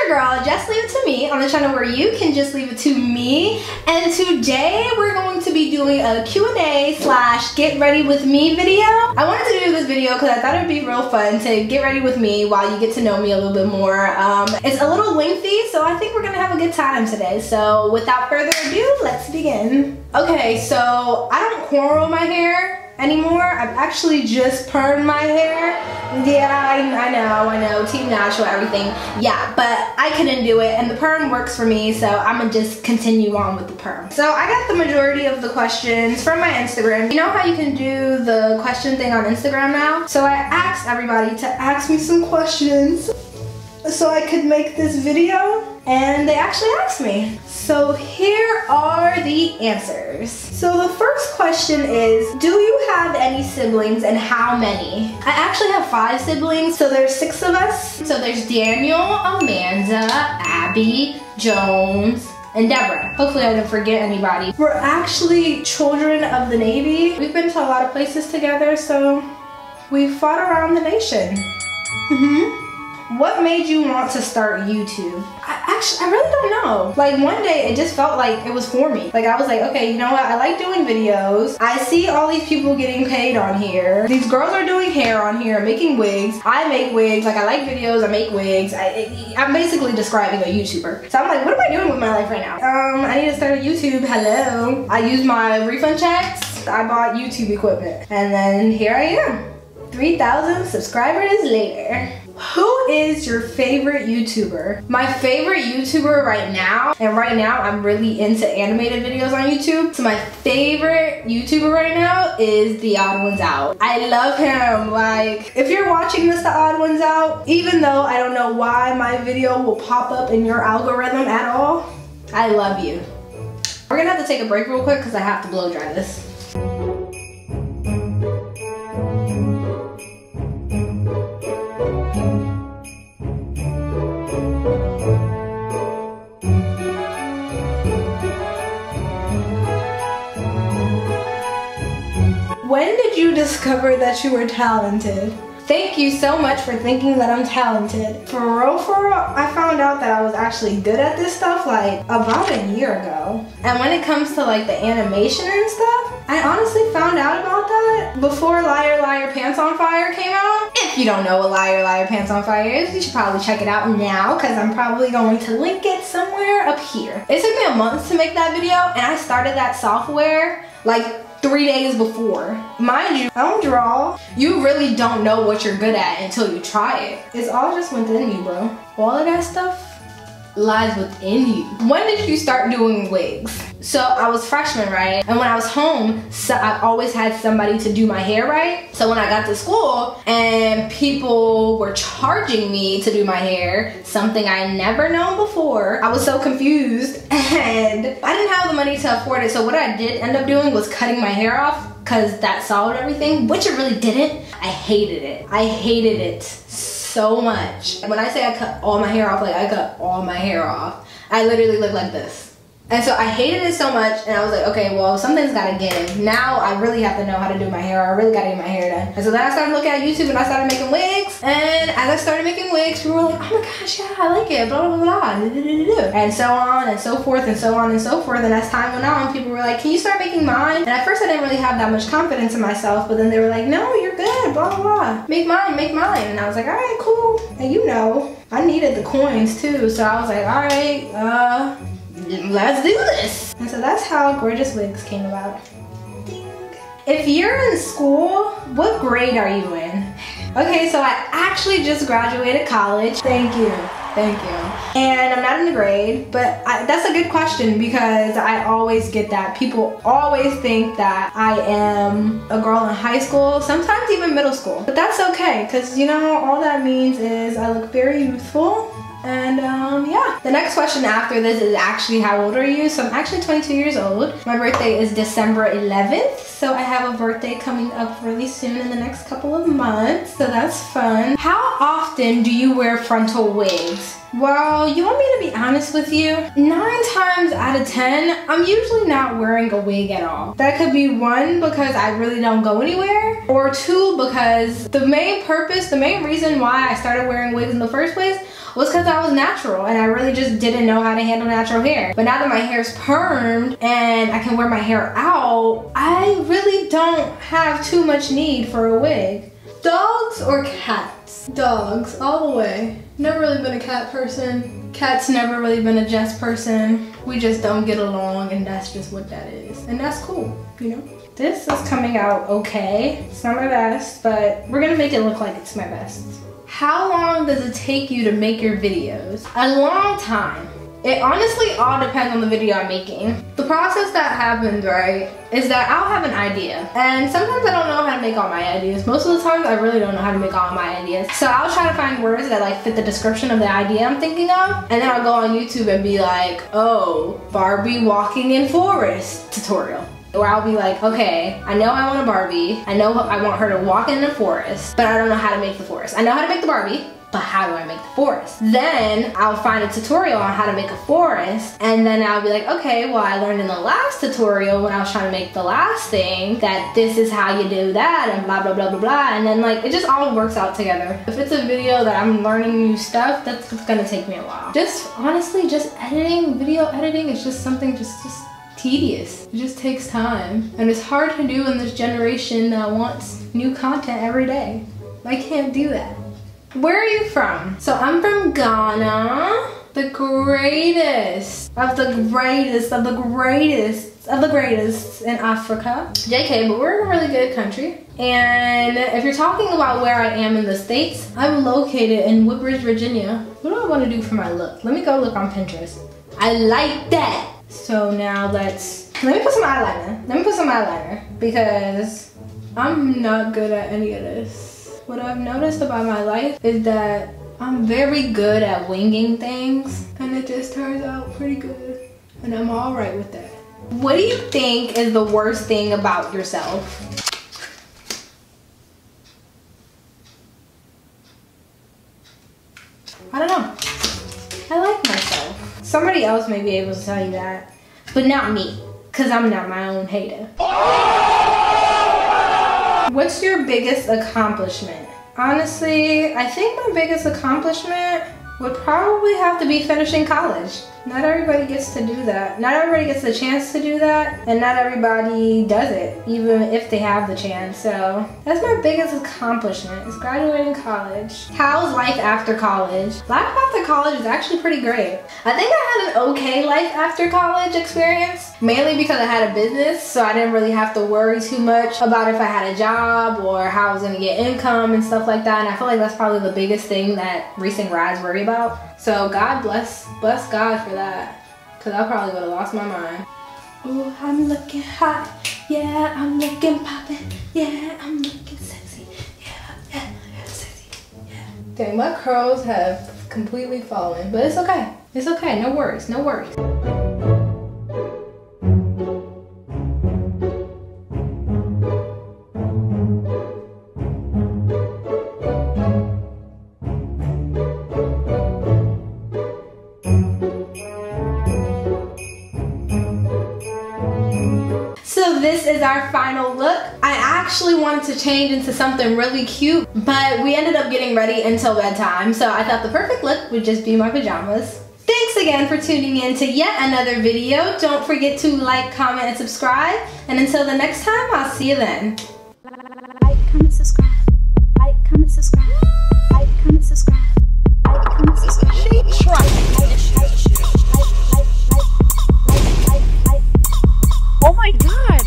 your girl, Just Leave It To Me, on the channel where you can just leave it to me. And today we're going to be doing a Q&A / get ready with me video. I wanted to do this video because I thought it would be real fun to get ready with me while you get to know me a little bit more. It's a little lengthy, so I think we're gonna have a good time today. So without further ado, let's begin. Okay, so I don't cornrow my hair anymore. I've actually just permed my hair. Yeah, I know, team natural, everything. Yeah, but I couldn't do it, and the perm works for me, so I'm gonna just continue on with the perm. So I got the majority of the questions from my Instagram. You know how you can do the question thing on Instagram now? So I asked everybody to ask me some questions so I could make this video, and they actually asked me. So here are the answers. So the first question is, do you have any siblings and how many? I actually have 5 siblings, so there's 6 of us. So there's Daniel, Amanda, Abby, Jones, and Deborah. Hopefully I didn't forget anybody. We're actually children of the Navy. We've been to a lot of places together, so we fought around the nation. What made you want to start YouTube? I really don't know. Like one day it just felt like it was for me. Like I was like, okay, you know what? I like doing videos. I see all these people getting paid on here. These girls are doing hair on here, making wigs. I make wigs. Like I like videos, I make wigs. I'm basically describing a YouTuber. So I'm like, what am I doing with my life right now? I need to start a YouTube. Hello. I used my refund checks. I bought YouTube equipment. And then here I am. 3,000 subscribers later. Who is your favorite YouTuber? My favorite YouTuber right now, and right now I'm really into animated videos on YouTube. So my favorite YouTuber right now is The Odd Ones Out. I love him. Like, if you're watching this The Odd Ones Out, even though I don't know why my video will pop up in your algorithm at all, I love you. We're gonna have to take a break real quick because I have to blow dry this. When did you discover that you were talented? Thank you so much for thinking that I'm talented. For real, I found out that I was actually good at this stuff like about a year ago. And when it comes to like the animation and stuff, I honestly found out about that before Liar Liar Pants on Fire came out. If you don't know what Liar Liar Pants on Fire is, you should probably check it out now because I'm probably going to link it somewhere up here. It took me a month to make that video, and I started that software like 3 days before. Mind you, I don't draw. You really don't know what you're good at until you try it. It's all just within you, bro. All of that stuff lies within you. When did you start doing wigs? So I was freshman, right? And when I was home, I always had somebody to do my hair, right? So when I got to school and people were charging me to do my hair, something I never known before, I was so confused and I didn't have the money to afford it. So what I did end up doing was cutting my hair off because that solved everything, which it really didn't. I hated it. I hated it so much. And when I say I cut all my hair off, like I cut all my hair off, I literally look like this. And so I hated it so much, and I was like, okay, well, something's gotta give. Now I really have to know how to do my hair. I really gotta get my hair done. And so then I started looking at YouTube and I started making wigs. And as I started making wigs, people were like, oh my gosh, yeah, I like it, blah, blah, blah, and so on and so forth and so on and so forth. And as time went on, people were like, can you start making mine? And at first I didn't really have that much confidence in myself, but then they were like, no, you're good, blah, blah, blah. Make mine, make mine. And I was like, all right, cool. And you know, I needed the coins too. So I was like, all right, let's do this. And so that's how Gorgeous Wigs came about. Ding. If you're in school, what grade are you in? Okay, so I actually just graduated college. Thank you. Thank you. And I'm not in the grade, but that's a good question because I always get that. People always think that I am a girl in high school, sometimes even middle school. But that's okay, because you know, all that means is I look very youthful. And yeah, the next question after this is actually how old are you? So I'm actually 22 years old. My birthday is December 11th. So I have a birthday coming up really soon in the next couple of months. So that's fun. How often do you wear frontal wigs? Well, you want me to be honest with you? 9 times out of 10, I'm usually not wearing a wig at all. That could be 1, because I really don't go anywhere, or 2, because the main reason why I started wearing wigs in the first place was because I was natural and I really just didn't know how to handle natural hair. But now that my hair's permed and I can wear my hair out, I really don't have too much need for a wig. Dogs or cats? Dogs, all the way. Never really been a cat person. Cat's never really been a Jess person. We just don't get along, and that's just what that is. And that's cool, you know? This is coming out okay. It's not my best, but we're gonna make it look like it's my best. How long does it take you to make your videos? A long time. It honestly all depends on the video I'm making. The process that happens, right, is that I'll have an idea. And sometimes I don't know how to make all my ideas. Most of the time, I really don't know how to make all my ideas. So I'll try to find words that like fit the description of the idea I'm thinking of. And then I'll go on YouTube and be like, oh, Barbie walking in forest tutorial. Or I'll be like, okay, I know I want a Barbie. I know I want her to walk in the forest, but I don't know how to make the forest. I know how to make the Barbie, but how do I make the forest? Then I'll find a tutorial on how to make a forest, and then I'll be like, okay, well, I learned in the last tutorial when I was trying to make the last thing that this is how you do that, and blah, blah, blah, blah, blah. And then like, it just all works out together. If it's a video that I'm learning new stuff, that's gonna take me a while. Just honestly, just editing, video editing is just something just tedious. It just takes time. And it's hard to do in this generation that wants new content every day. I can't do that. Where are you from? So I'm from Ghana, the greatest of the greatest of the greatest of the greatest in Africa. JK, but we're in a really good country. And if you're talking about where I am in the States, I'm located in Woodbridge, Virginia. What do I want to do for my look? Let me go look on Pinterest. I like that. So now let me put some eyeliner. Let me put some eyeliner because I'm not good at any of this. What I've noticed about my life is that I'm very good at winging things and it just turns out pretty good. And I'm all right with that. What do you think is the worst thing about yourself? I don't know. I like myself. Somebody else may be able to tell you that, but not me, because I'm not my own hater. What's your biggest accomplishment? Honestly, I think my biggest accomplishment would probably have to be finishing college. Not everybody gets to do that. Not everybody gets the chance to do that, and not everybody does it, even if they have the chance. So that's my biggest accomplishment, is graduating college. How's life after college? Life after college is actually pretty great. I think I had an okay life after college experience, mainly because I had a business, so I didn't really have to worry too much about if I had a job or how I was gonna get income and stuff like that. And I feel like that's probably the biggest thing that recent grads worry about. So God bless God for that, because I probably would have lost my mind. Ooh, I'm looking hot, yeah, I'm looking poppin', yeah, I'm looking sexy, yeah, sexy, yeah. Dang, my curls have completely fallen, but it's okay. It's okay, no worries, no worries. So this is our final look. I actually wanted to change into something really cute, but we ended up getting ready until bedtime, so I thought the perfect look would just be my pajamas. Thanks again for tuning in to yet another video. Don't forget to like, comment, and subscribe. And until the next time, I'll see you then. Like, comment, subscribe. Like, comment, subscribe. Like, comment, subscribe. Like, comment, subscribe. She tried. Oh my God.